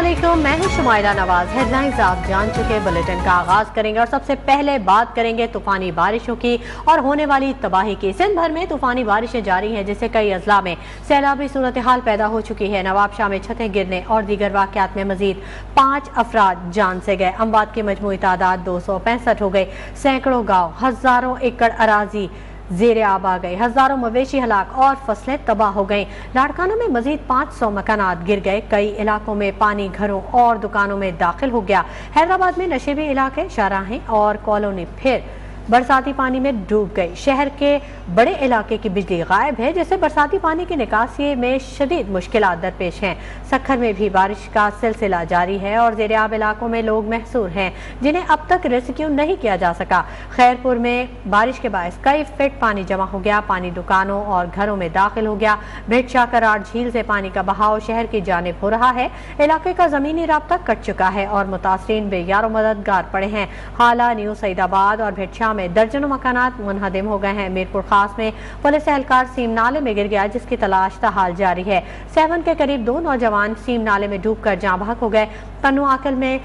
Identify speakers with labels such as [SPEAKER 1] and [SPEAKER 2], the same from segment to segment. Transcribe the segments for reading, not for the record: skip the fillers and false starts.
[SPEAKER 1] अस्सलामुअलैकुम, मैं हूं शुमाइला नवाज। हेडलाइंस आप जान चुके। बुलेटिन का आगाज करेंगे और सबसे पहले बात करेंगे तूफानी बारिशों की और होने वाली तबाही की। सिंध भर में तूफानी बारिशें जारी हैं, जिससे कई अजला में सैलाबी सूरत हाल पैदा हो चुकी है। नवाबशाह में छतें गिरने और दीगर वाकयात में मजीद 5 अफराद जान से गए। अमवात की मजमूई तादाद 265 हो गई। सैकड़ों गाँव, हजारों एकड़ अराजी ज़ेरे आब आ गई। हजारों मवेशी हलाक और फसलें तबाह हो गईं। लाड़काना में मजीद 500 मकानात गिर गए। कई इलाकों में पानी घरों और दुकानों में दाखिल हो गया। हैदराबाद में नशेबी इलाके, शाहराहें और कॉलोनी फिर बरसाती पानी में डूब गई। शहर के बड़े इलाके की बिजली गायब है, जिससे बरसाती पानी की निकासी में शदीद मुश्किलात दरपेश हैं। सखर में भी बारिश का सिलसिला जारी है और ज़ेरे-आब इलाकों में लोग महसूर हैं, जिन्हें अब तक रेस्क्यू नहीं किया जा सका। खैरपुर में बारिश के बायस कई फीट पानी जमा हो गया। पानी दुकानों और घरों में दाखिल हो गया। भिटशा करार झील से पानी का बहाव शहर की जानिब हो रहा है। इलाके का जमीनी राब्ता कट चुका है और मुतासरीन बेयारो मददगार पड़े हैं। हाला, न्यू सईदाबाद और भिटशा में दर्जनों मकानात मुनहदिम हो गए हैं। मीरपुर खास में पुलिस एहलकार सीम नाले में गिर गया, जिसकी तलाश ताहाल जारी है। सेवन के करीब 2 नौजवान सीम नाले में डूबकर जाँ बहक हो गए। तन्नू आकल में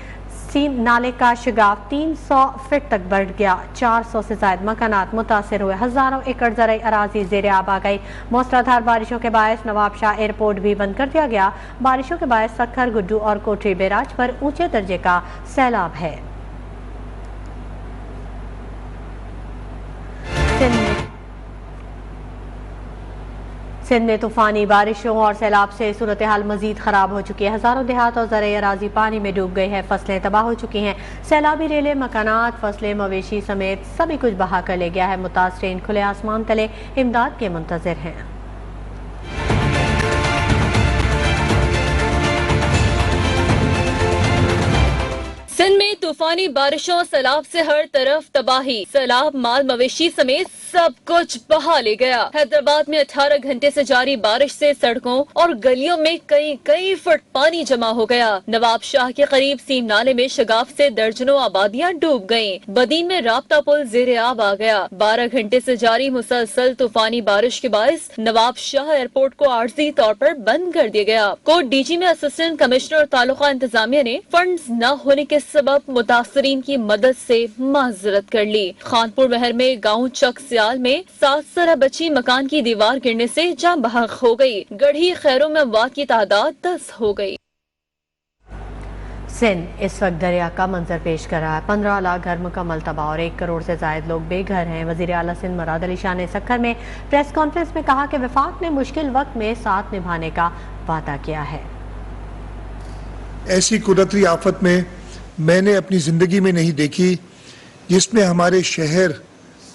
[SPEAKER 1] सीम नाले का शिगाफ 300 फीट तक बढ़ गया। 400 से ज्यादा मकानात मुतासिर हुए। हजारों एकड़ ज़राई अराजी ज़ेरे आब आ गई। मूसलाधार बारिशों के बायस नवाबशाह एयरपोर्ट भी बंद कर दिया गया। बारिशों के बायस सखर, गुड्डू और कोठरी बैराज पर ऊंचे दर्जे का सैलाब है। सिंध में तूफानी बारिशों और सैलाब से सूरत हाल मजीद खराब हो चुकी है। हजारों देहात और ज़राई अराजी पानी में डूब गई है। फसलें तबाह हो चुकी हैं। सैलाबी रेले, मकानात, फसलें, मवेशी समेत सभी कुछ बहा कर ले गया है। मुतासरीन खुले आसमान तले इमदाद के मुंतज़िर हैं।
[SPEAKER 2] सिंध में तूफानी बारिशों, सैलाब से हर तरफ तबाही। सैलाब माल मवेशी समेत सब कुछ बहा ले गया। हैदराबाद में 18 घंटे से जारी बारिश से सड़कों और गलियों में कई फुट पानी जमा हो गया। नवाबशाह के करीब सीम नाले में शगाफ से दर्जनों आबादियां डूब गयीं। बदीन में राब्ता पुल ज़ेरे आब आ गया। 12 घंटे से जारी मुसलसल तूफानी बारिश के बायस नवाबशाह एयरपोर्ट को आर्जी तौर पर बंद कर दिया गया। कोट डीजी में असिस्टेंट कमिश्नर और तालुका इंतजामिया ने फंड्स न होने के सबब मुतासरीन की मदद से माजरत कर ली। खानपुर महर में गाँव चक में 7 सरह बची मकान की दीवार गिरने से जान बहक हो गई। गढ़ी खैरों में अमवात की तादाद 10 हो गई।
[SPEAKER 1] सिंध इस वक्त दरिया का मंजर पेश कर रहा है। 15 लाख घर मुकम्मल तबाह और 1 करोड़ से जायद लोग बेघर हैं। वजीर आला सिंध मुराद अली शाह ने सखर में प्रेस कॉन्फ्रेंस में कहा कि वफाक ने मुश्किल वक्त में साथ निभाने का वादा किया है।
[SPEAKER 3] ऐसी कुदरती आफत में मैंने अपनी जिंदगी में नहीं देखी, जिसमें हमारे शहर,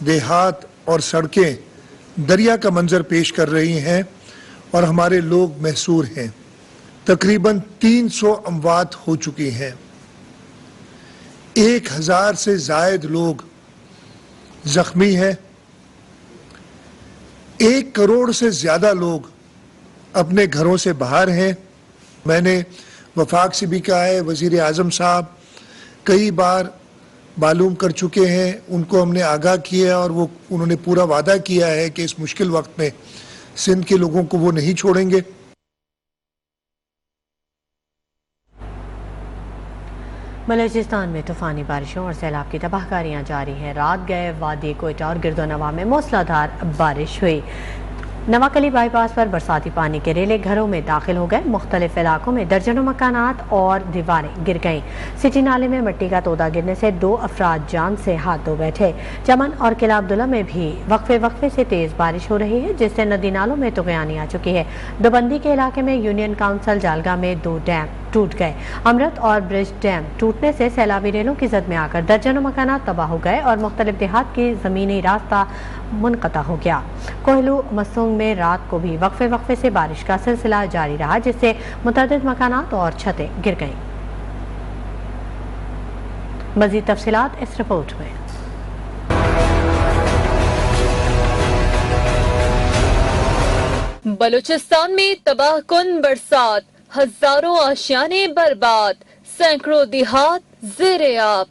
[SPEAKER 3] देहात और सड़कें दरिया का मंजर पेश कर रही हैं और हमारे लोग महसूर हैं। तकरीबन 300 अमवात हो चुकी हैं। 1000 से जायद लोग जख्मी हैं। 1 करोड़ से ज्यादा लोग अपने घरों से बाहर हैं। मैंने वफाक से भी कहा है, वजीर आजम साहब कई बार मालूम कर चुके हैं, उनको हमने आगाह किया है और उन्होंने पूरा वादा किया है कि इस मुश्किल वक्त में सिंध के लोगों को वो नहीं छोड़ेंगे।
[SPEAKER 1] बलूचिस्तान में तूफानी बारिशों और सैलाब की तबाहकारियां जारी हैं। रात गए वादी कोयटा और गिरदोनवा में मूसलाधार बारिश हुई। नवाकली बाईपास पर बरसाती पानी के रेले घरों में दाखिल हो गए। मुख्तलिफ इलाकों में दर्जनों मकानात और दीवारें गिर गईं। सिटी नाले में मिट्टी का तोदा गिरने से 2 अफराद जान से हाथ धो बैठे। चमन और किला अब्दुल्ला में भी वक्फे से तेज बारिश हो रही है, जिससे नदी नालों में तुगयानी आ चुकी है। दोबंदी के इलाके में यूनियन काउंसिल जालगा में 2 डैम टूट गए। अमृत और ब्रिज डैम टूटने से सैलाबी रेलों की जद में आकर दर्जनों मकानात तबाह हो गए और मुख्तलिफ देहात की जमीनी रास्ता मुनक़ता हो गया। कोहलू मसूंग में रात को भी वक्फे से बारिश का सिलसिला जारी रहा, जिससे मुतअद्दिद मकानात और छतें गिर गईं। मज़ीद तफसीलात इस रिपोर्ट में।
[SPEAKER 2] बलूचिस्तान में तबाहकुन बरसात, हजारों आशियाने बर्बाद, सैकड़ों देहात ज़ेरे आब।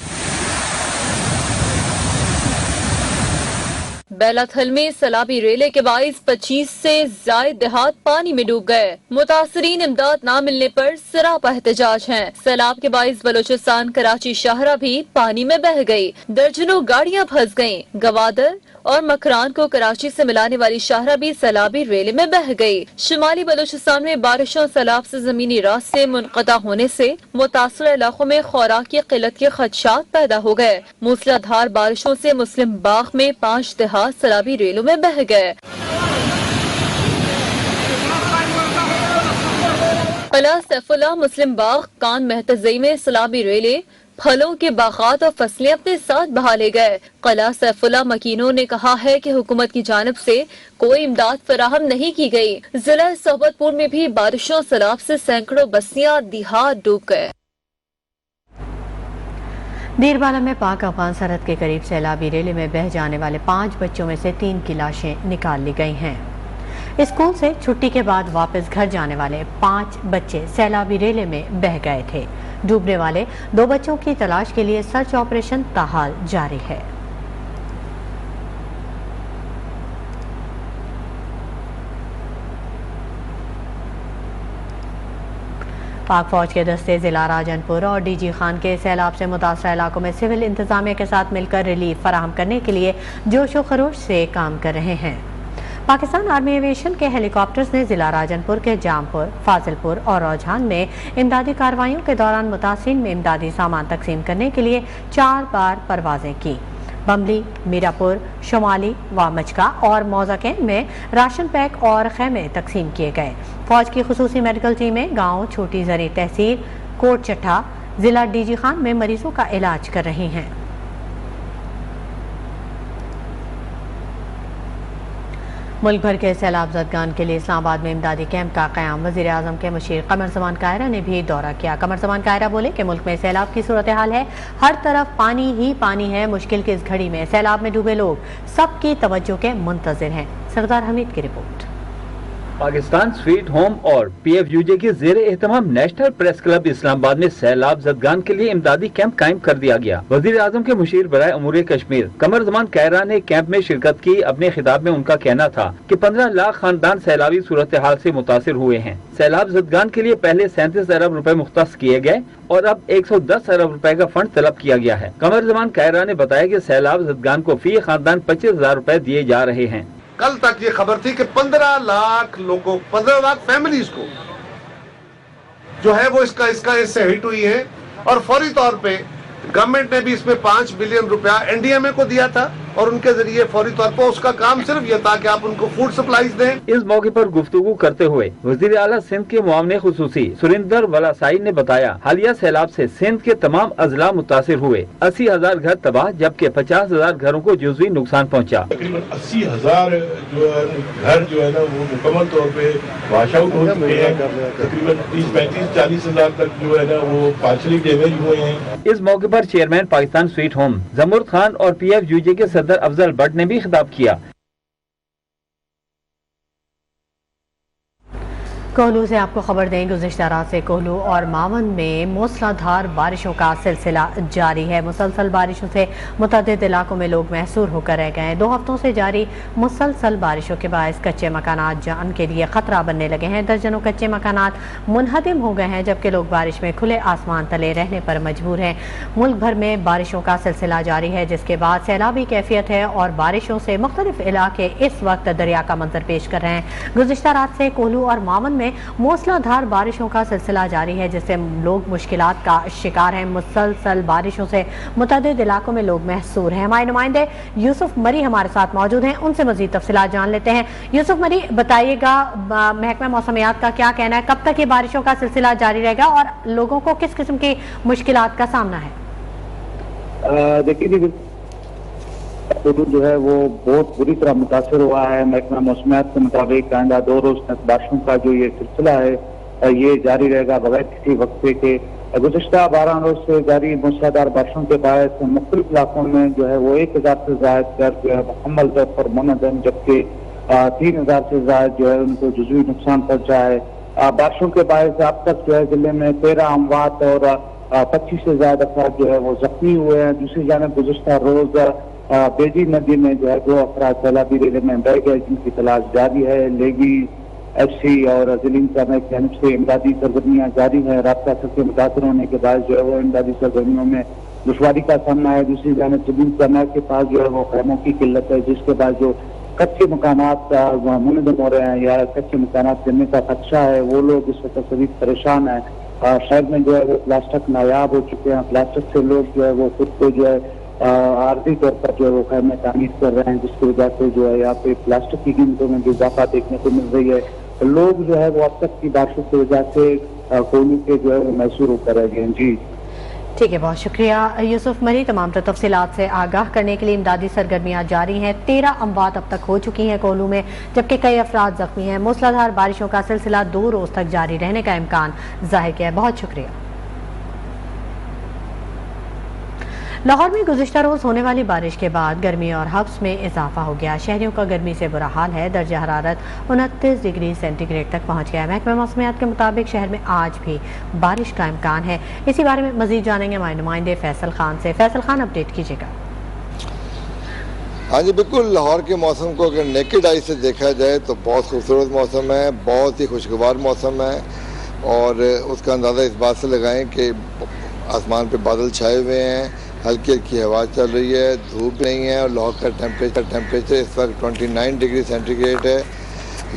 [SPEAKER 2] بیلا تھل میں سیلابی ریلے کے باعث 25 سے زائد دیہات پانی میں ڈوب گئے. متاثرین امداد نہ ملنے پر سراپا احتجاج ہیں. سیلاب کے باعث بلوچستان کراچی شاہراہ بھی پانی میں بہہ گئی. درجنوں گاڑیاں پھنس گئیں. گوادر اور مکران کو کراچی سے ملانے والی شاہراہ بھی سیلابی ریلے میں بہہ گئی. شمالی بلوچستان میں بارشوں سیلاب سے زمینی راستے منقطع ہونے سے متاثرہ علاقوں میں خوراک کی قلت کے خدشات پیدا ہو گئے. موسلا دھار بارشوں سے مسلم باغ میں 5 دیہات سیلابی ریلوں میں بہہ گئے. قلعہ سیف اللہ مسلم باغ کان محتزئی میں سیلابی ریلے پھلوں کے باغات اور فصلیں اپنے ساتھ بہا لے گئے. قلعہ سیف اللہ مکینوں نے کہا ہے کہ حکومت کی جانب سے کوئی امداد فراہم نہیں کی گئی. ضلع صحبت پور میں بھی بارشوں سیلاب سے سینکڑوں بستیاں دیہات ڈوب گئے.
[SPEAKER 1] دیر بالا میں پاک افغان سرحد کے قریب سیلابی ریلے میں بہہ جانے والے 5 بچوں میں سے 3 کی لاشیں نکال لی گئی ہیں. اسکول سے چھٹی کے بعد واپس گھر جانے والے 5 بچے سیلابی ریلے میں بہہ گئے تھے. ڈوبنے والے 2 بچوں کی تلاش کے لیے سرچ آپریشن تاحال جاری ہے. پاک فوج کے دستے ضلع راجن پور اور ڈی جی خان کے سیلاب سے متاثرہ علاقوں میں سول انتظامیہ کے ساتھ مل کر ریلیف فراہم کرنے کے لیے جوش و خروش سے کام کر رہے ہیں. پاکستان آرمی ایویشن کے ہیلی کاپٹرز نے ضلع راجن پور کے جام پور، فاضل پور اور روجھان میں امدادی کارروائیوں کے دوران متاثرین میں امدادی سامان تقسیم کرنے کے لیے 4 بار پروازیں کی. بمبلی، میراپور، شمالی و مچکا اور موزہ کیمپ میں راشن پیک اور خیمے تقسیم کیے گئے. فوج کی خصوصی میڈیکل ٹیمیں گاؤں چھوٹی زرعی تحصیل کوٹ چٹھا ضلع ڈی جی خان میں مریضوں کا علاج کر رہی ہیں. ملک بھر کے سیلاب زدگان کے لیے اسلام آباد میں امدادی کیمپ کا قیام. وزیر اعظم کے مشیر قمر زمان کائرہ نے بھی دورہ کیا. قمر زمان کائرہ بولے کہ ملک میں سیلاب کی صورتحال ہے، ہر طرف پانی ہی پانی ہے. مشکل کی اس گھڑی میں سیلاب میں ڈوبے لوگ سب کی توجہ کے منتظر ہیں. سردار حمید کی رپورٹ.
[SPEAKER 4] پاکستان سویٹ ہوم اور پی ایف یو جے کے زیر اہتمام نیشنل پریس کلب اسلام آباد میں سیلاب زدگان کے لیے امدادی کیمپ قائم کر دیا گیا. وزیر اعظم کے مشیر برائے امور کشمیر قمر زمان کائرہ نے کیمپ میں شرکت کی. اپنے خطاب میں ان کا کہنا تھا کہ 15 لاکھ خاندان سیلابی صورتحال سے متاثر ہوئے ہیں. سیلاب زدگان کے لیے پہلے 37 ارب روپے مختص کیے گئے اور اب 110 ارب روپے کا فنڈ طلب کیا گیا ہے. قمر زمان کائرہ نے بتایا کہ سیلاب زدگان کو فی خاندان 25,000 روپے دیے جا رہے ہیں.
[SPEAKER 5] کل تک یہ خبر تھی کہ 15 لاکھ لوگوں 15 لاکھ فیملیز کو جو ہے وہ اس سے ہٹ ہوئی ہے اور فوری طور پہ گورنمنٹ نے بھی اس میں 5 بلین روپیہ این ڈی ایم اے کو دیا تھا اور ان کے ذریعے فوری طور پر اس کا کام صرف یہ تھا کہ آپ ان کو فوڈ سپلائز دیں.
[SPEAKER 4] اس موقع پر گفتگو کرتے ہوئے وزیر اعلیٰ سندھ کے معاون خصوصی سریندر ولاسائی نے بتایا حالیہ سیلاب سے سندھ کے تمام اضلاع متاثر ہوئے. 80,000 گھر تباہ جبکہ 50,000 گھروں کو جزوی نقصان پہنچا.
[SPEAKER 6] تقریباً 80,000 گھر جو ہے نا وہ مکمل طور پہ واش آؤٹ ہو چکے ہیں. تقریباً 30-40,000 تک جو ہے نا وہ پارشلی ڈیمیج ہوئے ہیں.
[SPEAKER 4] اس موقع پر chairman Pakistan sweet home Zamurd Khan اور پی ایف یو جے کے صدر افضل بٹ نے بھی خطاب کیا.
[SPEAKER 1] کوہلو سے آپ کو خبر دیں، گزشتہ رات سے کوہلو اور معاون میں موسلا دھار بارشوں کا سلسلہ جاری ہے. مسلسل بارشوں سے متعدد علاقوں میں لوگ محصور ہو کر رہ گئے ہیں. 2 ہفتوں سے جاری مسلسل بارشوں کے باعث کچے مکانات جان کے لیے خطرہ بننے لگے ہیں. درجنوں کچے مکانات منہدم ہو گئے ہیں جبکہ لوگ بارش میں کھلے آسمان تلے رہنے پر مجبور ہیں. ملک بھر میں بارشوں کا سلسلہ جاری ہے جس کے بعد سیلابی کیفیت ہے اور بارشوں سے مختلف علاقے اس وقت دریا کا منظر پیش کر رہے ہیں. گزشتہ رات سے کوہلو اور معاون میں موسلا دھار بارشوں کا سلسلہ جاری ہے جس سے لوگ مشکلات کا شکار ہیں. مسلسل بارشوں سے متعدد علاقوں میں لوگ محصور ہیں. ہمارے نمائندے یوسف مری ہمارے ساتھ موجود ہیں، ان سے مزید تفصیلات جان لیتے ہیں. یوسف مری، بتائیے گا محکمہ موسمیات کا کیا کہنا ہے، کب تک یہ بارشوں کا سلسلہ جاری رہے گا اور لوگوں کو کس قسم کی مشکلات کا سامنا ہے؟
[SPEAKER 7] دیکھیے جو ہے وہ بہت بری طرح متاثر ہوا ہے. محکمہ موسمیات کے مطابق آئندہ 2 روز تک بارشوں کا جو یہ سلسلہ ہے یہ جاری رہے گا بغیر کسی وقفے کے. گزشتہ 12 روز سے جاری موسلادھار بارشوں کے باعث مختلف علاقوں میں جو ہے وہ 1,000 سے زائد گھر جو ہے مکمل طور پر منہدم جبکہ 3,000 سے زائد جو ہے ان کو جزوی نقصان پہنچا ہے. بارشوں کے باعث اب تک جو ہے ضلع میں 13 اموات اور 25 سے زائد افراد جو ہے وہ زخمی ہوئے ہیں. دوسری جانب گزشتہ روز बेजी नदी में जो है 2 अफराद सैलाबी रेले में बह गए, जिनकी तलाश जारी है। लेगी FC और जिला इंतजामिया की जानिब से इमदादी सरगर्मियाँ जारी है। रास्ता सबसे मुतासर होने के बाद जो है वो इमदादी सरगर्मियों में दुश्वारी का सामना है। दूसरी जानिब जिला इंतजामिया के पास जो है वो खैमों की किल्लत है, जिसके बाद जो कच्चे मकानात मुनज़्ज़म हो रहे हैं या कच्चे मकानात गिरने का खदशा है, वो लोग इस वक्त शदीद परेशान है। शहर में जो है वो प्लास्टिक नायाब हो चुके हैं। प्लास्टिक से लोग जो है वो खुद को जो है आर्थिक तौर पर जो है वो खैमे तामीर कर रहे हैं, जिसकी वजह से जो है यहाँ पे प्लास्टिक की कीमतों में भी इजाफा देखने को मिल रही है। लोग जो है वो अब तक की बारिशों की वजह से कोयले के जो है वो मैसूर होकर रह गए हैं। जी
[SPEAKER 1] ठीक है, बहुत शुक्रिया यूसुफ मरी। तमाम तफसीलात से आगाह करने के लिए इमदादी सरगर्मियाँ जारी हैं। 13 अमवात अब तक हो चुकी हैं कोलू में, जबकि कई अफराद जख्मी हैं। मूसलाधार बारिशों का सिलसिला 2 रोज तक जारी रहने का इम्कान जाहिर किया है। बहुत शुक्रिया। लाहौर में गुज़िश्ता रोज़ होने वाली बारिश के बाद गर्मी और हब्स में इजाफा हो गया। शहरियों का गर्मी से बुरा हाल है। दर्जा हरारत 29 डिग्री सेंटीग्रेड तक पहुँच गया है। महकमा मौसमियात के मुताबिक शहर में आज भी बारिश का इम्कान है। इसी बारे में मजीद जानेंगे हमारे नुमाइंदे फैसल खान से। फैसल खान, अपडेट कीजिएगा।
[SPEAKER 8] हाँ जी बिल्कुल, लाहौर के मौसम को अगर नेकेड आई से देखा जाए तो बहुत खूबसूरत मौसम है, बहुत ही खुशगवार मौसम है। और उसका अंदाज़ा इस बात से लगाएं कि आसमान पे बादल छाए हुए हैं, हल्की हल्की हवा चल रही है, धूप नहीं है और लाहौर का टेम्परेचर इस वक्त 29 डिग्री सेंटीग्रेड है।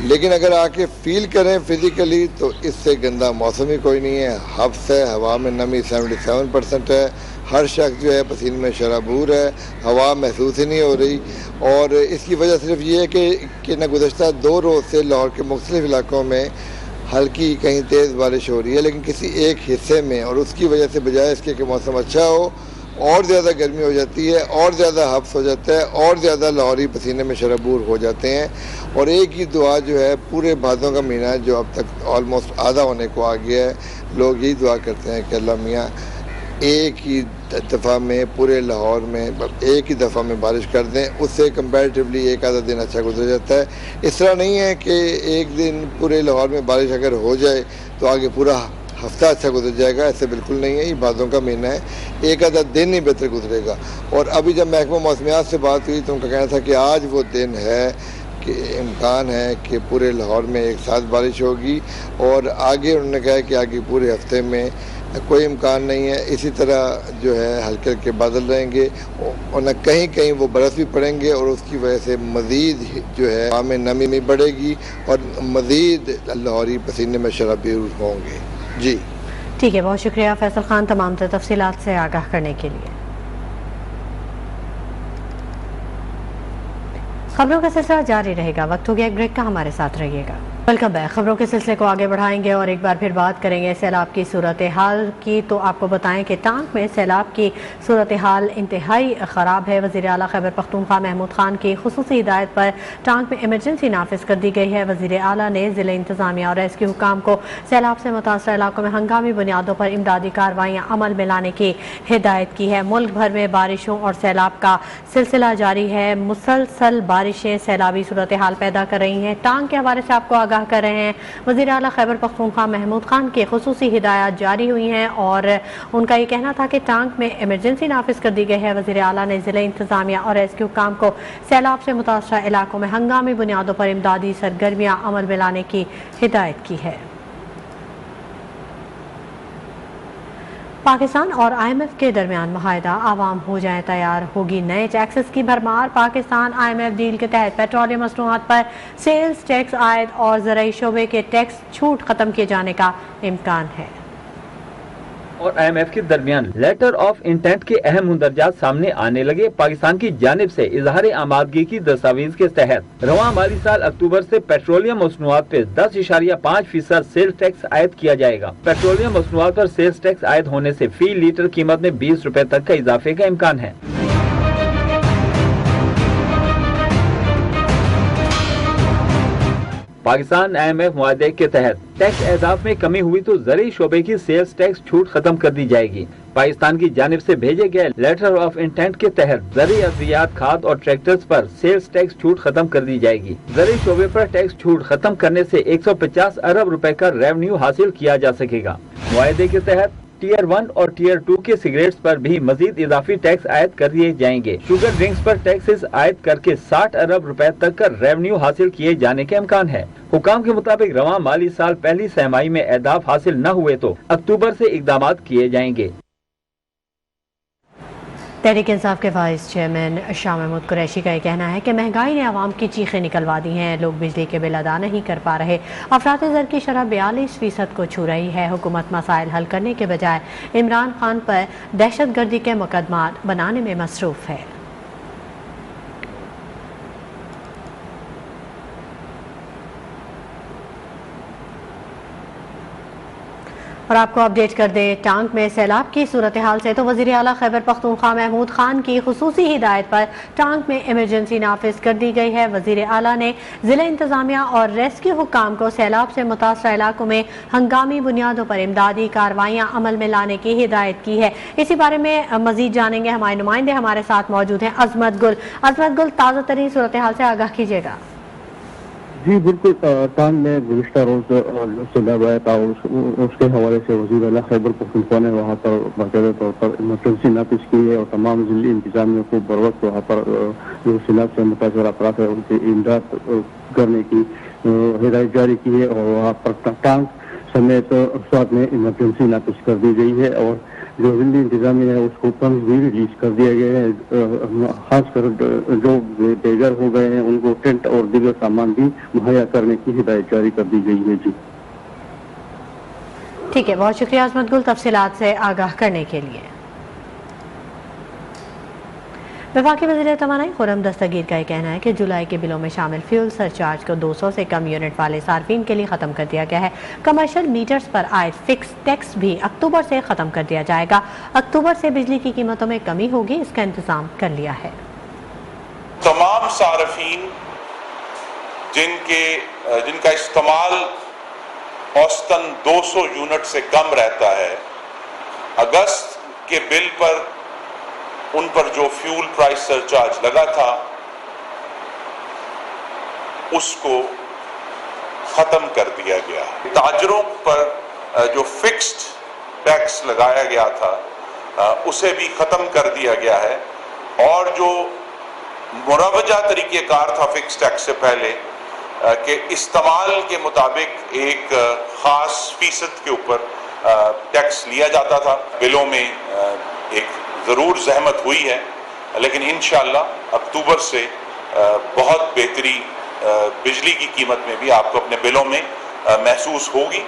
[SPEAKER 8] लेकिन अगर आके फील करें फिज़िकली तो इससे गंदा मौसम ही कोई नहीं है। हब्स है, हवा में नमी 77% है, हर शख्स जो है पसीने में शराबूर है, हवा महसूस ही नहीं हो रही। और इसकी वजह सिर्फ ये है कि न गुज़श्ता 2 रोज़ से लाहौर के मुख्तलिफ इलाकों में हल्की कहीं तेज़ बारिश हो रही है, लेकिन किसी एक हिस्से में, और उसकी वजह से बजाय इसके कि मौसम अच्छा हो और ज़्यादा गर्मी हो जाती है, और ज़्यादा हब्स हो जाता है, और ज़्यादा लाहौरी पसीने में शराबूर हो जाते हैं। और एक ही दुआ जो है पूरे भादों का महीना है जो अब तक ऑलमोस्ट आधा होने को आ गया है, लोग यही दुआ करते हैं कि अल्लाह मियाँ एक ही दफ़ा में पूरे लाहौर में एक ही दफ़ा में बारिश कर दें। उससे कंपैरेटिवली एक आधा दिन अच्छा गुजर जाता है। इस तरह नहीं है कि एक दिन पूरे लाहौर में बारिश अगर हो जाए तो आगे पूरा हफ्ता अच्छा गुजर जाएगा, ऐसे बिल्कुल नहीं है। ये बादों का महीना है, एक आधा दिन ही बेहतर गुजरेगा। और अभी जब महकमा मौसमियात से बात हुई तो उनका कहना था कि आज वो दिन है कि इम्कान है कि पूरे लाहौर में एक साथ बारिश होगी। और आगे उन्होंने कहा कि आगे पूरे हफ्ते में कोई इम्कान नहीं है। इसी तरह जो है हल्के हल्के बादल रहेंगे और न कहीं कहीं वो बरस भी पड़ेंगे, और उसकी वजह से मज़ीद जो है हवा में नमी बढ़ेगी और मज़ीद लाहौरी पसीने में शराबीर होंगे। जी
[SPEAKER 1] ठीक है, बहुत शुक्रिया फैसल खान तमाम तफसीलात से आगाह करने के लिए। खबरों का सिलसिला जारी रहेगा, वक्त हो गया एक ब्रेक का, हमारे साथ रहिएगा। Welcome back. खबरों के सिलसिले को आगे बढ़ाएंगे और एक बार फिर बात करेंगे सैलाब की सूरत हाल की। तो आपको बताएं कि टांग में सैलाब की सूरत हाल इंतहाई ख़राब है। वज़ीर आला खैबर पख्तूनख्वा महमूद खान की खुसूसी हिदायत पर टांग में इमरजेंसी नाफिज कर दी गई है। वज़ीर आला ने ज़िला इंतज़ामिया और रेस्क्यू हुकाम को सैलाब से मुतासर इलाकों में हंगामी बुनियादों पर इमदादी कार्रवाइयाँ अमल में लाने की हिदायत की है। मुल्क भर में बारिशों और सैलाब का सिलसिला जारी है। मुसलसल बारिशें सैलाबी सूरत हाल पैदा कर रही हैं। टांग के हवाले से आपको आगाह कर रहे हैं। वज़ीर आला खैबर पख्तूनख्वा महमूद खान की खुसूसी हिदायत जारी हुई हैं और उनका ये कहना था कि टांग में इमरजेंसी नाफिज कर दी गई है। वज़ीर आला ने ज़िला इंतज़ामिया और रेस्क्यू काम को सैलाब से मुतासरा इलाकों में हंगामी बुनियादों पर इमदादी सरगर्मियाँ अमल में लाने की हिदायत की है। पाकिस्तान और IMF के दरमियान मुआहदा, आवाम हो जाए तैयार, होगी नए टैक्सेस की भरमार। पाकिस्तान IMF डील के तहत पेट्रोलियम मसनूआत पर सेल्स टैक्स आयद और ज़राई शोबे के टैक्स छूट खत्म किए जाने का इम्कान है।
[SPEAKER 4] और IMF के दरमियान लेटर ऑफ इंटेंट के अहम मुंदरजात सामने आने लगे। पाकिस्तान की जानिब से इजहार आमादगी की दस्तावेज के तहत रवां माली साल अक्टूबर से पेट्रोलियम मसनूआत पे 10.5% सेल्स टैक्स आयद किया जाएगा। पेट्रोलियम मसनूआत पर सेल्स टैक्स आयद होने से फी लीटर कीमत में 20 रुपए तक का इजाफे का इम्कान है। पाकिस्तान IMF मुआहदे के तहत टैक्स एहसास में कमी हुई तो ज़रूरी शोबे की सेल्स टैक्स छूट खत्म कर दी जाएगी। पाकिस्तान की जानिब से भेजे गए लेटर ऑफ इंटेंट के तहत ज़रूरी अद्वियात, खाद और ट्रैक्टर्स पर सेल्स टैक्स छूट खत्म कर दी जाएगी। ज़रूरी शोबे पर टैक्स छूट खत्म करने से 150 अरब रुपए का रेवेन्यू हासिल किया जा सकेगा। मुआहदे के तहत टीयर 1 और टीयर 2 के सिगरेट्स पर भी मजीद इजाफी टैक्स आयद कर दिए जाएंगे। शुगर ड्रिंक्स पर टैक्सेस आयद करके 60 अरब रुपए तक का रेवेन्यू हासिल किए जाने के इम्कान है। हुकाम के मुताबिक रवां माली साल पहली सहमाही में अहदाफ हासिल न हुए तो अक्टूबर से इकदाम किए जाएंगे।
[SPEAKER 1] तहरीक इंसाफ के वाइस चेयरमैन शाह महमूद कुरैशी का ये कहना है कि महंगाई ने आवाम की चीखें निकलवा दी हैं। लोग बिजली के बिल अदा नहीं कर पा रहे। अफरात ज़र की शरह 42% को छू रही है। हुकूमत मसाइल हल करने के बजाय इमरान खान पर दहशत गर्दी के मुकदमात बनाने में मसरूफ़ है। और आपको अपडेट कर दे टांग में सैलाब की सूरत हाल से, तो वज़ीर आला खैबर पख्तूनख्वा महमूद खान की खुसूसी हिदायत पर टांग में इमरजेंसी नाफिज कर दी गई है। वज़ीर आला ने ज़िला इंतज़ामिया और रेस्क्यू हुक्काम को सैलाब से मुतासर इलाकों में हंगामी बुनियादों पर इमदादी कार्रवाइयाँ अमल में लाने की हिदायत की है। इसी बारे में मज़ीद जानेंगे, हमारे नुमाइंदे हमारे साथ मौजूद हैं। अजमत गुल, ताज़ा तरीन सूरत हाल से आगाह कीजिएगा।
[SPEAKER 9] जी बिल्कुल, टांग में गुज़िश्ता रोज सैलाब आया था, उसके हवाले से वज़ीर आला खैबर पख्तूनख्वा ने वहाँ पर बाकायदा तौर पर इमरजेंसी नाफिज की है और तमाम ज़िली इंतजामिया को बर वक्त वहाँ पर जो सैलाब से मुतासर अफराद है उनकी इमदाद करने की हिदायत जारी की है। और वहाँ पर टांग समेत स्वाद में इमरजेंसी नाफिज कर दी गई है और जो ज़िली इंतजामिया है उसको फंड भी रिलीज कर दिया गया है। खासकर जो बेघर हो गए हैं उनको टेंट और दीगर सामान भी मुहैया करने की हिदायत जारी कर दी गई है। जी
[SPEAKER 1] ठीक है, बहुत शुक्रिया अजमत गुल तफसीलात से आगाह करने के लिए। वफाकी वज़ीर तवानाई खुर्रम दस्तगीर का कहना है कि जुलाई के बिलों में शामिल फ्यूल सरचार्ज को 200 से कम यूनिट वाले सार्फिन के लिए ख़त्म कर दिया गया है। कमर्शियल मीटर्स पर आयद फिक्स टैक्स भी अक्टूबर से ख़त्म कर दिया जाएगा। अक्टूबर से बिजली की कीमतों में कमी होगी, इसका इंतज़ाम कर लिया है।
[SPEAKER 10] तमाम सार्फिन जिनका इस्तेमाल औसतन 200 यूनिट से कम रहता है, अगस्त के बिल पर उन पर जो फ्यूल प्राइस सरचार्ज लगा था उसको खत्म कर दिया गया। ताजरों पर जो फिक्स्ड टैक्स लगाया गया था उसे भी खत्म कर दिया गया है और जो मुरवजा तरीक़ेकार था फिक्स्ड टैक्स से पहले के इस्तेमाल के मुताबिक एक खास फीसद के ऊपर टैक्स लिया जाता था। बिलों में एक ज़रूर जहमत हुई है, लेकिन इंशाअल्लाह अक्टूबर से बहुत बेहतरी बिजली की कीमत में भी आपको अपने बिलों में महसूस होगी।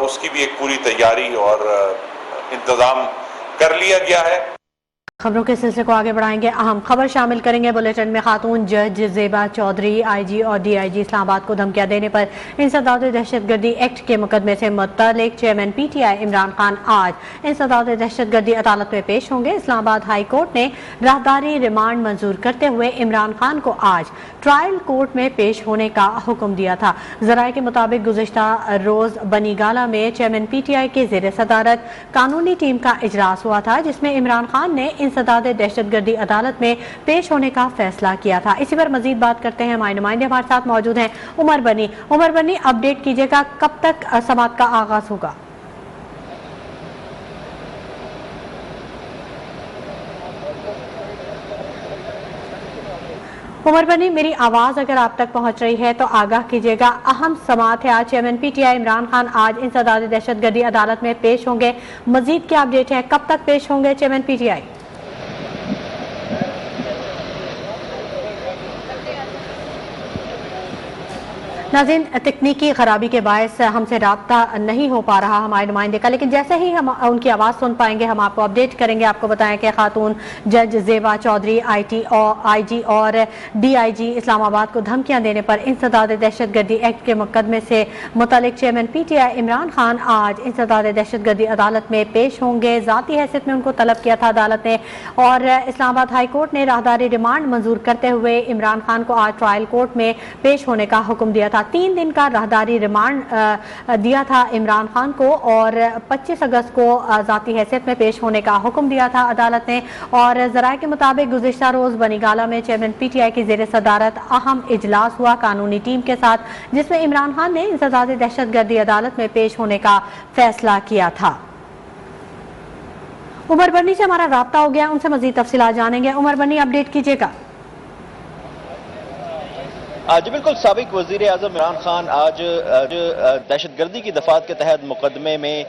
[SPEAKER 10] उसकी भी एक पूरी तैयारी और इंतज़ाम कर लिया गया है।
[SPEAKER 1] खबरों के सिलसिले को आगे बढ़ाएंगे। अहम खबर शामिल करेंगे बुलेटिन में। खातून जज ज़ेबा चौधरी आईजी और डीआईजी इस्लामाबाद को धमकियां देने पर इंसदाद दहशतगर्दी एक्ट के मुकदमे से मुतल्लिक चेयरमैन पीटीआई इमरान खान आज इंसदाद दहशतगर्दी अदालत में पेश होंगे। इस्लामाबाद हाई कोर्ट ने राहदारी रिमांड मंजूर करते हुए इमरान खान को आज ट्रायल कोर्ट में पेश होने का हुक्म दिया था। ज़राए के मुताबिक गुज़िश्ता रोज बनीगाला में चेयरमैन पीटीआई के ज़ेर सदारत कानूनी टीम का इजलास हुआ था, जिसमें इमरान खान ने इंसदाद दहशतगर्दी अदालत में पेश होने का फैसला किया था। इसी पर मजीद बात करते हैं, हमारे नुमाइंदे हमारे साथ मौजूद हैं। उमर बनी अपडेट कीजिएगा, कब तक समाअत का आगाज होगा? उमर बनी, मेरी आवाज अगर आप तक पहुंच रही है तो आगाह कीजिएगा। अहम समाअत है आज, चेयरमैन पीटीआई इमरान खान आज इंसदाद दहशतगर्दी अदालत में पेश होंगे। मजीद क्या अपडेट है, कब तक पेश होंगे चेयरमैन पीटीआई? नाज़रीन, तकनीकी खराबी के बायस हमसे राब्ता नहीं हो पा रहा हमारे नुमाइंदे का, लेकिन जैसे ही हम उनकी आवाज़ सुन पाएंगे हम आपको अपडेट करेंगे। आपको बताएं कि खातून जज ज़ेबा चौधरी आईजी और डीआईजी इस्लामाबाद को धमकियां देने पर इंसदाद दहशतगर्दी एक्ट के मुकदमे से मुतल्लिक चेयरमैन पीटीआई इमरान खान आज इंसदाद दहशतगर्दी अदालत में पेश होंगे। ज़ाती हैसियत में उनको तलब किया था अदालत ने और इस्लामाबाद हाई कोर्ट ने राहदारी रिमांड मंजूर करते हुए इमरान खान को आज ट्रायल कोर्ट में पेश होने का हुक्म दिया था। 3 दिन का राहदारी रिमांड दिया था इमरान खान को और 25 अगस्त को ज़ाती हैसियत में पेश होने का हुक्म दिया था अदालत ने। और ज़राए के मुताबिक गुज़िश्ता रोज़ बनीगाला में चेयरमैन पीटीआई की ज़ेर सदारत अहम इजलास हुआ कानूनी टीम के साथ, जिसमें इमरान खान ने इंसदाद दहशतगर्दी अदालत में पेश होने का फैसला किया था। उमर बनी से हमारा राब्ता हो गया, उनसे मजीद तफसीलात जानेंगे। उमर बनी, अपडेट कीजिएगा।
[SPEAKER 11] जी बिल्कुल, साबिक वजीर आजम इमरान खान आज दहशतगर्दी की दफात के तहत मुकदमे में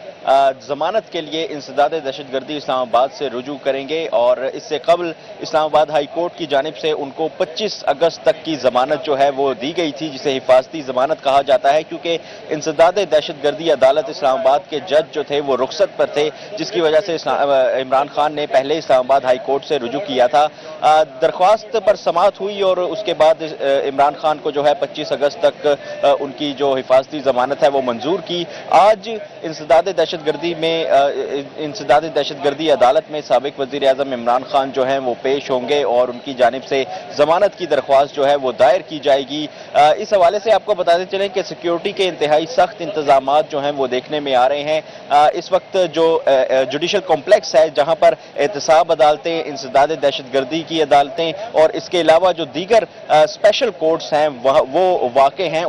[SPEAKER 11] जमानत के लिए इंसदाद दहशतगर्दी इस्लामाबाद से रुजू करेंगे और इससे कबल इस्लामाबाद हाई कोर्ट की जानिब से उनको 25 अगस्त तक की जमानत जो है वो दी गई थी, जिसे हिफाजती जमानत कहा जाता है, क्योंकि इंसदाद दहशतगर्दी अदालत इस्लामाबाद के जज जो थे वो रुखसत पर थे, जिसकी वजह से इमरान खान ने पहले इस्लामाबाद हाई कोर्ट से रुजू किया था। दरख्वास्त पर समाअत हुई और उसके बाद इमरान खान को जो है 25 अगस्त तक उनकी जो हिफाजती जमानत है वो मंजूर की। आज इंसदाद दहशतगर्दी अदालत में साबिक वजीर आजम इमरान खान जो है वो पेश होंगे और उनकी जानिब से जमानत की दरख्वास्त जो है वो दायर की जाएगी। इस हवाले से आपको बताते चलें कि सिक्योरिटी के इंतहाई सख्त इंतजाम जो हैं वो देखने में आ रहे हैं। इस वक्त जो जुडिशल कॉम्प्लेक्स है, जहां पर एहतसाब अदालतें, इंसदाद दहशतगर्दी की अदालतें और इसके अलावा जो दीगर स्पेशल कोर्ट्स हैं वो वाक़े हैं,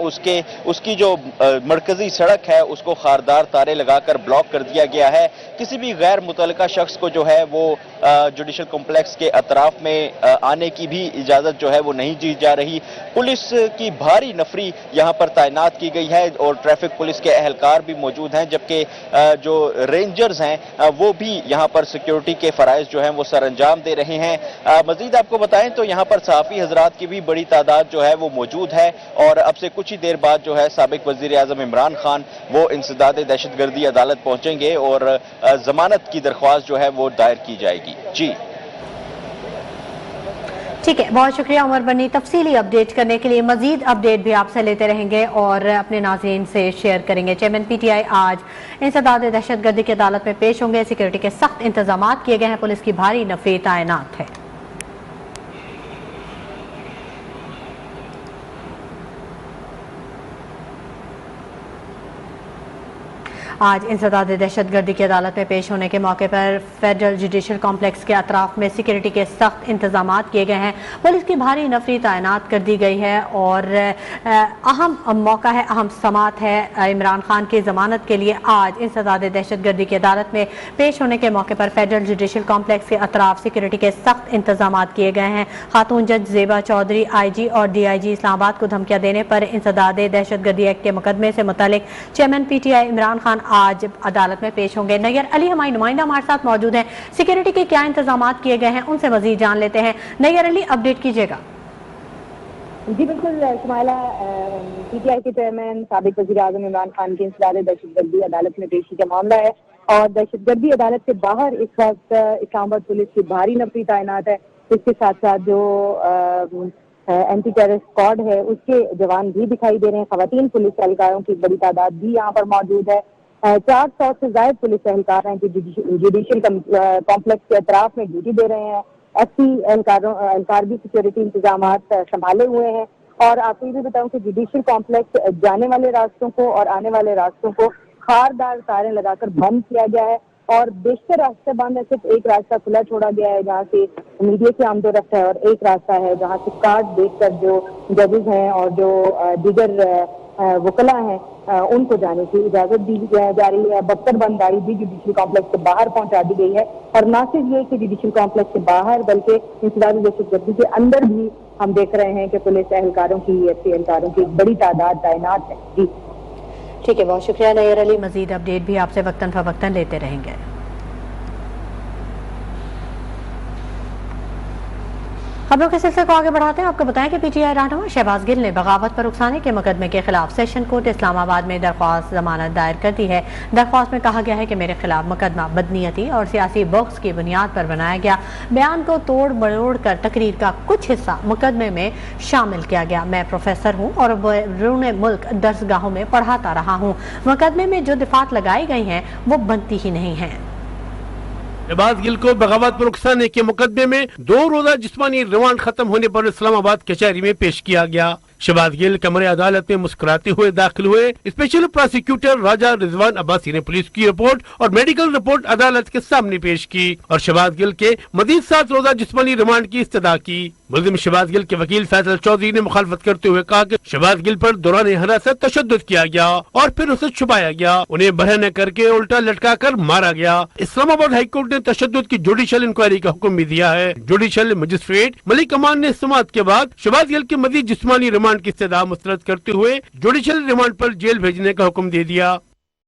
[SPEAKER 11] उसकी जो मरकजी सड़क है उसको खारदार तारे लगाकर ब्लॉक कर दिया गया है। किसी भी गैर मुतल्लिका शख्स को जो है वो जुडिशल कॉम्प्लेक्स के अतराफ में आने की भी इजाजत जो है वो नहीं दी जा रही। पुलिस की भारी नफरी यहाँ पर तैनात की गई है और ट्रैफिक पुलिस के एहलकार भी मौजूद हैं, जबकि जो रेंजर्स हैं वो भी यहाँ पर सिक्योरिटी के फराइज जो हैं वो सर अंजाम दे रहे हैं। मजीद आपको बताएं तो यहाँ पर सहाफ़ी हजरात की भी बड़ी तादाद जो है वो मौजूद है और अब से कुछ ही देर बाद जो है साबिक वजीर आजम इमरान खान वो इंसदाद दहशतगर्दी अदालत पहुंचेंगे और जमानत की दरख्वास्त जो है वो दायर की जाएगी। जी
[SPEAKER 1] ठीक है, बहुत शुक्रिया उमर बनी तफसीली अपडेट करने के लिए। मजीद अपडेट भी आपसे लेते रहेंगे और अपने नाज़रीन से शेयर करेंगे। चेयरमैन PTI आज इंसदाद दहशतगर्दी की अदालत में पेश होंगे। सिक्योरिटी के सख्त इंतजाम किए गए हैं, पुलिस की भारी नफरी तैनात है। आज इंसदाद दहशतगर्दी की अदालत में पेश होने के मौके पर फेडरल जुडिशल कॉम्प्लेक्स के अतराफ में सिक्योरिटी के सख्त इंतजाम किए गए हैं। पुलिस की भारी नफरी तैनात कर दी गई है और अहम मौका है, अहम समात है। इमरान खान की जमानत के लिए आज इंसदाद दहशतगर्दी की अदालत में पेश होने के मौके पर फेडरल जुडिशल कॉम्प्लेक्स के अतराफ सिक्योरिटी के सख्त इंतजाम किए गए हैं। खातून जज ज़ेबा चौधरी IG और DIG इस्लामाबाद को धमकियां देने पर इंसदाद दहशतगर्दी एक्ट के मुकदमे से मुतालिक चेयरमैन PTI इमरान खान आज अदालत में पेश होंगे। नैयर अली हमारी नुमाइंदा हमारे साथ मौजूद हैं। सिक्योरिटी के क्या इंतजाम किए गए हैं उनसे मजीद जान लेते हैं। नैयर अली, अपडेट कीजिएगा।
[SPEAKER 12] जी बिल्कुल शुमाइला, PTI के चेयरमैन साबिक वज़ीर आज़म इमरान खान की इंसदाद दहशतगर्दी अदालत में पेशी का मामला है और दहशतगर्दी अदालत से बाहर इस वक्त इस्लामाबाद पुलिस की भारी नफरी तैनात है। इसके साथ साथ जो एंटी टेररिस्ट स्क्वाड है उसके जवान भी दिखाई दे रहे हैं। खवातीन पुलिस एहलकारों की बड़ी तादाद भी यहाँ पर मौजूद है। 400 से ज्यादा पुलिस एहलकार हैं जो जुडिशियल कॉम्प्लेक्स के अतराफ में ड्यूटी दे रहे हैं। SC एहलकार भी सिक्योरिटी इंतजाम संभाले हुए हैं। और आपको ये भी बताऊं कि जुडिशियल कॉम्प्लेक्स जाने वाले रास्तों को और आने वाले रास्तों को खारदार तारें लगाकर बंद किया गया है और बेशतर रास्ते बंद है। सिर्फ एक रास्ता खुला छोड़ा गया है जहाँ से मीडिया की आमदोरफ्त है और एक रास्ता है जहाँ से कार्ड देखकर जो जजेस हैं और जो दीगर वकला हैं उनको जाने की इजाजत दी जा रही है। बख्तर बंदारी भी जुडिशियल कॉम्प्लेक्स के बाहर पहुंचा दी गई है और न सिर्फ ये कि जुडिशियल कॉम्प्लेक्स के बाहर बल्कि इंसदाद दहशतगर्दी के अंदर भी हम देख रहे हैं कि पुलिस एहलकारों की, SC एहलकारों की एक बड़ी तादाद तैनात है। जी
[SPEAKER 1] ठीक है, बहुत शुक्रिया नैयर अली। मजीद अपडेट भी आपसे वक्तन फवक्तन लेते रहेंगे। खबरों के सिलसिले को आगे बढ़ाते हैं। आपको बताएं कि PTI रहनुमा शहबाज गिल ने बगावत पर उकसाने के मुकदमे के खिलाफ सेशन कोर्ट इस्लामाबाद में दरख्वास्त जमानत दायर कर दी है। दरख्वास्त में कहा गया है कि मेरे खिलाफ मुकदमा बदनीयती और सियासी बॉक्स की बुनियाद पर बनाया गया। बयान को तोड़ मरोड़ कर तकरीर का कुछ हिस्सा मुकदमे में शामिल किया गया। मैं प्रोफेसर हूँ और बैरून मुल्क दरसगाहों में पढ़ाता रहा हूँ। मुकदमे में जो दिफात लगाई गई हैं वो बनती ही नहीं है।
[SPEAKER 13] शहबाज गिल को बगावत पर उकसाने के मुकदमे में 2 रोजा जिस्मानी रिमांड खत्म होने पर इस्लामाबाद कचहरी में पेश किया गया। शहबाज गिल कमरे अदालत में मुस्कुराते हुए दाखिल हुए। स्पेशल प्रोसिक्यूटर राजा रिजवान अब्बासी ने पुलिस की रिपोर्ट और मेडिकल रिपोर्ट अदालत के सामने पेश की और शहबाज गिल के मजीद 7 रोजा जिस्मानी रिमांड की इस्तदा की। मुल्जिम शहबाज गिल के वकील फैसल चौधरी ने मुखालफत करते हुए कहा कि शहबाज गिल पर दौरान हिरासत तशद्दुद किया गया और फिर उसे छुपाया गया, उन्हें बरहना करके उल्टा लटका कर मारा गया। इस्लामाबाद हाईकोर्ट ने तशद्दुद की जुडिशल इंक्वायरी का हुक्म भी दिया है। जुडिशल मजिस्ट्रेट मलिक अमान ने समाअत के बाद शहबाज गिल के मजीद जिस्मानी रिमांड की इस्तदा मुस्तरद करते हुए जुडिशल रिमांड पर जेल भेजने का हुक्म दे दिया।